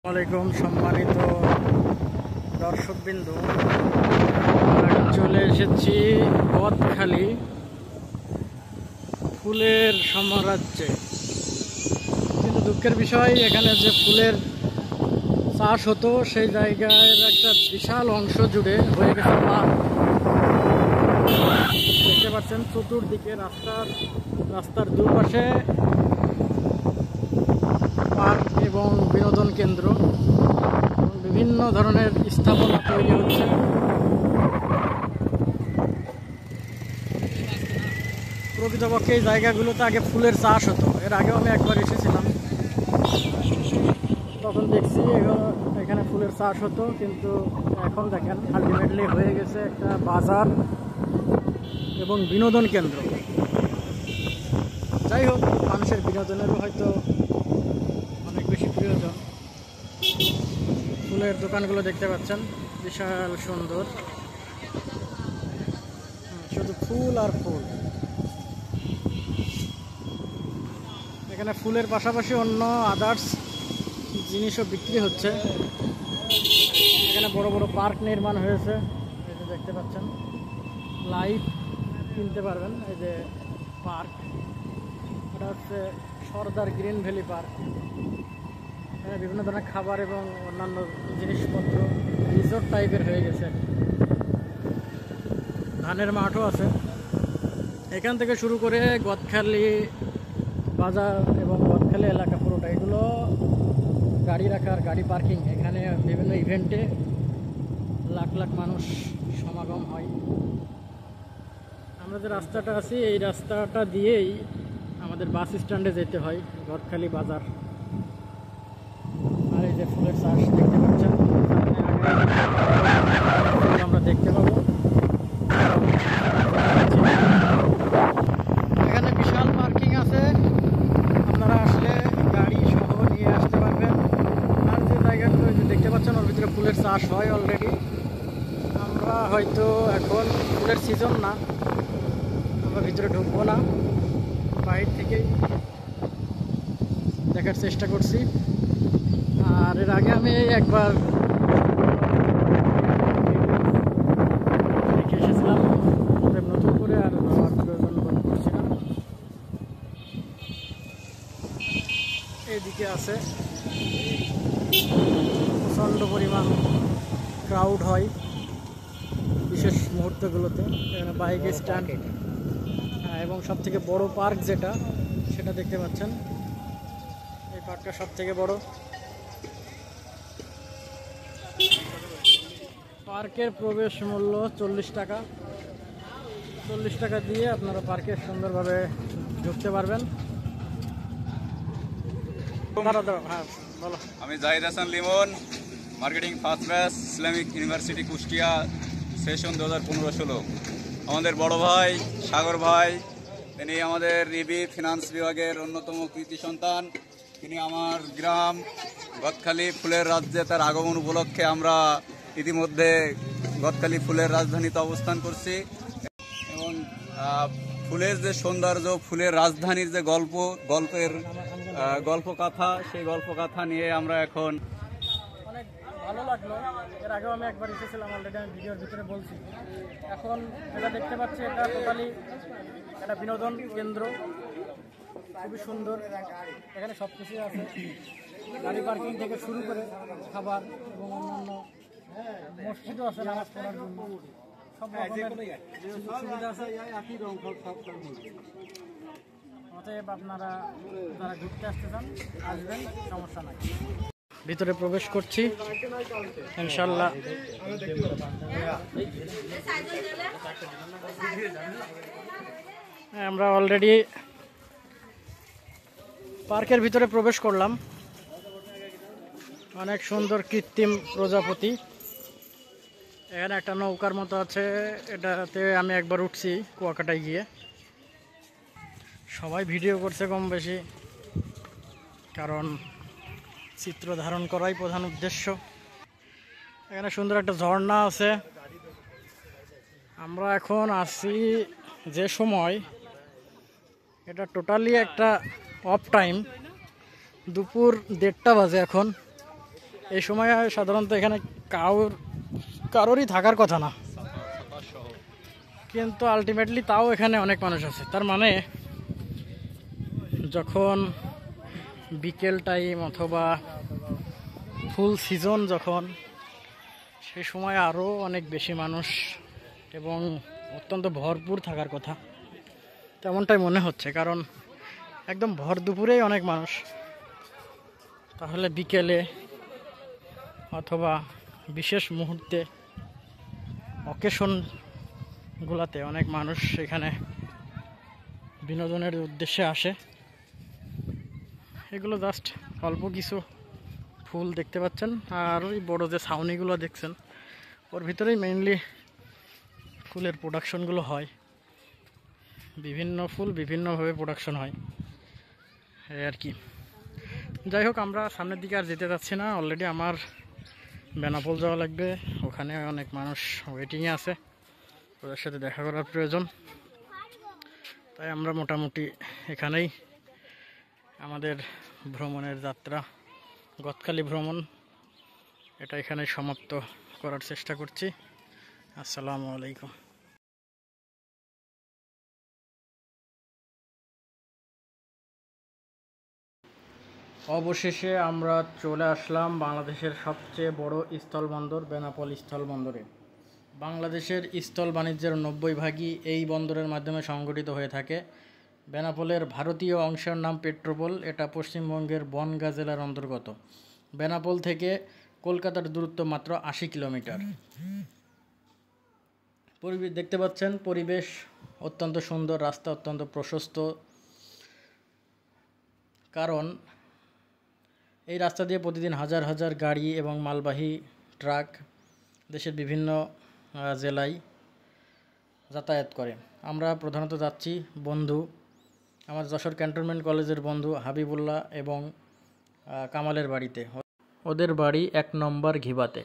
আসসালামু আলাইকুম সম্মানিত দর্শকবৃন্দ, চলে এসেছি গদখালি ফুলের সাম্রাজ্যে। কিন্তু দুঃখের বিষয়, এখানে যে ফুলের চাষ হতো সেই জায়গার একটা বিশাল অংশ জুড়ে হয়ে গেছে পার্ক। দেখতে পাচ্ছেন চতুর্দিকে রাস্তার দুপাশে পার্ক এবং বিনোদন কেন্দ্র, বিভিন্ন ধরনের স্থাপনা তৈরি হচ্ছে। প্রকৃতপক্ষে এই জায়গাগুলোতে আগে ফুলের চাষ হতো। এর আগেও আমি একবার এসেছিলাম, তখন দেখছি এখানে ফুলের চাষ হতো, কিন্তু এখন দেখেন আলটিমেটলি হয়ে গেছে একটা বাজার এবং বিনোদন কেন্দ্র। যাই হোক, মানুষের বিনোদনেরও হয়তো অনেক বেশি প্রয়োজন। ফুলের দোকানগুলো দেখতে পাচ্ছেন, বিশাল সুন্দর, শুধু ফুল আর ফুল। এখানে ফুলের পাশাপাশি অন্য আদার্স জিনিসও বিক্রি হচ্ছে। এখানে বড় বড় পার্ক নির্মাণ হয়েছে, এই যে দেখতে পাচ্ছেন, লাইভ কিনতে পারবেন। এই যে পার্ক, এটা হচ্ছে সর্দার গ্রিন ভ্যালি পার্ক। এখানে বিভিন্ন ধরনের খাবার এবং অন্যান্য জিনিসপত্র রিসোর্ট টাইপের হয়ে গেছে। ধানের মাঠও আছে। এখান থেকে শুরু করে গদখালি বাজার এবং গদখালি এলাকা পুরোটা, এগুলো গাড়ি রাখার, গাড়ি পার্কিং। এখানে বিভিন্ন ইভেন্টে লাখ লাখ মানুষ সমাগম হয়। আমরা যে রাস্তাটা আছি, এই রাস্তাটা দিয়েই আমাদের বাস স্ট্যান্ডে যেতে হয়, গদখালি বাজার। আর এই যে ফুলের চাষ দেখতে পাচ্ছেন, আমরা দেখতে পাবো। এখানে বিশাল পার্কিং আছে, আপনারা আসলে গাড়ি সহ নিয়ে আসতে পারবেন। আর যে জায়গাগুলো দেখতে পাচ্ছেন, ওর ভিতরে ফুলের চাষ হয় অলরেডি। আমরা হয়তো এখন ফুলের সিজন না, আমরা ভিতরে ঢুকবো না, বাইরে থেকেই দেখার চেষ্টা করছি। আর এর আগে আমি একবার দেখে এসেছিলাম, নতুন করে আর আমার প্রয়োজন বোধ করছি না। এইদিকে আছে প্রচণ্ড পরিমাণ ক্রাউড হয় বিশেষ মুহূর্তগুলোতে। এখানে বাইকের স্ট্যান্ড এবং সব থেকে বড় পার্ক যেটা, সেটা দেখতে পাচ্ছেন। এই পার্কটা সব থেকে বড়। পার্কের প্রবেশ মূল্য 40 টাকা। 40 টাকা দিয়ে আপনারা পার্কে সুন্দরভাবে ঢুকতে পারবেন। হ্যাঁ বলো। আমি Zahid Hasan Limon, marketing first batch, Islamic university Kushtia, session 2015-16। আমাদের বড় ভাই সাগর ভাই, তিনি আমাদের রিবি ফিনান্স বিভাগের অন্যতম কৃতি সন্তান। তিনি আমার গ্রাম গদখালি ফুলের রাজ্যে তার আগমন উপলক্ষে আমরা ইতিমধ্যে গদখালি ফুলের রাজধানীতে অবস্থান করছি। এবং ফুলের যে সৌন্দর্য, ফুলের রাজধানীর যে গল্পকথা, সেই গল্পকথা নিয়ে আমরা এখন। অনেক ভালো লাগলো। এর আগেও আমি একবার এসেছিলাম, অলরেডি আমি ভিডিওর ভিতরে বলছি। এখন যেটা দেখতে পাচ্ছি, এটা টোটালি একটা বিনোদন কেন্দ্র, খুবই সুন্দর। এখানে সব কিছুই আছে, গাড়ি পার্কিং থেকে শুরু করে খাবার এবং অন্যান্য মসজিদও আছে নামাজ পড়ার জন্য। সব রকমের সুবিধা আছে। অতএব আপনারা যারা ঘুরতে আসতে চান আসবেন, সমস্যা নাই। ভিতরে প্রবেশ করছি ইনশাল্লাহ। আমরা অলরেডি পার্কের ভিতরে প্রবেশ করলাম। অনেক সুন্দর কৃত্রিম প্রজাপতি। এখানে একটা নৌকার মতো আছে, এটাতে আমি একবার উঠছি কুয়াকাটায় গিয়ে। সবাই ভিডিও করছে কম বেশি, কারণ চিত্র ধারণ করাই প্রধান উদ্দেশ্য। এখানে সুন্দর একটা ঝর্ণা আছে। আমরা এখন আছি যে সময়, এটা টোটালি একটা অফ টাইম, দুপুর 1:30 বাজে এখন। এই সময় সাধারণত এখানে কারোরই থাকার কথা না, কিন্তু আলটিমেটলি তাও এখানে অনেক মানুষ আছে। তার মানে যখন বিকেল টাইম অথবা ফুল সিজন যখন, সেই সময় আরও অনেক বেশি মানুষ এবং অত্যন্ত ভরপুর থাকার কথা, তেমনটাই মনে হচ্ছে। কারণ একদম ভর দুপুরেই অনেক মানুষ, তাহলে বিকেলে অথবা বিশেষ মুহূর্তে অকেশনগুলোতে অনেক মানুষ এখানে বিনোদনের উদ্দেশ্যে আসে। এগুলো জাস্ট অল্প কিছু ফুল দেখতে পাচ্ছেন, আর ওই বড়ো যে ছাউনিগুলো দেখছেন ওর ভিতরেই মেইনলি ফুলের প্রোডাকশনগুলো হয়। বিভিন্ন ফুল বিভিন্নভাবে প্রোডাকশন হয় এই আর কি। যাই হোক, আমরা সামনের দিকে আর যেতে যাচ্ছি না। অলরেডি আমার বেনাপোল যাওয়া লাগবে, ওখানে অনেক মানুষ ওয়েটিংয়ে আছে, ওদের সাথে দেখা করার প্রয়োজন। তাই আমরা মোটামুটি এখানেই আমাদের ভ্রমণের যাত্রা, গতকালী ভ্রমণ, এটা এখানে সমাপ্ত করার চেষ্টা করছি। আসসালামু আলাইকুম। অবশেষে আমরা চলে আসলাম বাংলাদেশের সবচেয়ে বড় স্থলবন্দর বেনাপোল স্থলবন্দরে। বাংলাদেশের স্থল বাণিজ্যের 90% এই বন্দরের মাধ্যমে সংগঠিত হয়ে থাকে। বেনাপোলের ভারতীয় অংশের নাম পেট্রোপোল, এটা পশ্চিমবঙ্গের বনগাঁ জেলার অন্তর্গত। বেনাপোল থেকে কলকাতার দূরত্ব মাত্র 80 কিলোমিটার। পরিবেশ দেখতে পাচ্ছেন, পরিবেশ অত্যন্ত সুন্দর, রাস্তা অত্যন্ত প্রশস্ত। কারণ এই রাস্তা দিয়ে প্রতিদিন হাজার হাজার গাড়ি এবং মালবাহী ট্রাক দেশের বিভিন্ন জেলায় যাতায়াত করে। আমরা প্রধানত যাচ্ছি বন্ধু, আমার যশোর ক্যান্টনমেন্ট কলেজের বন্ধু হাবিবুল্লাহ এবং কামালের বাড়িতে। ওদের বাড়ি 1 নম্বর ঘিবাতে।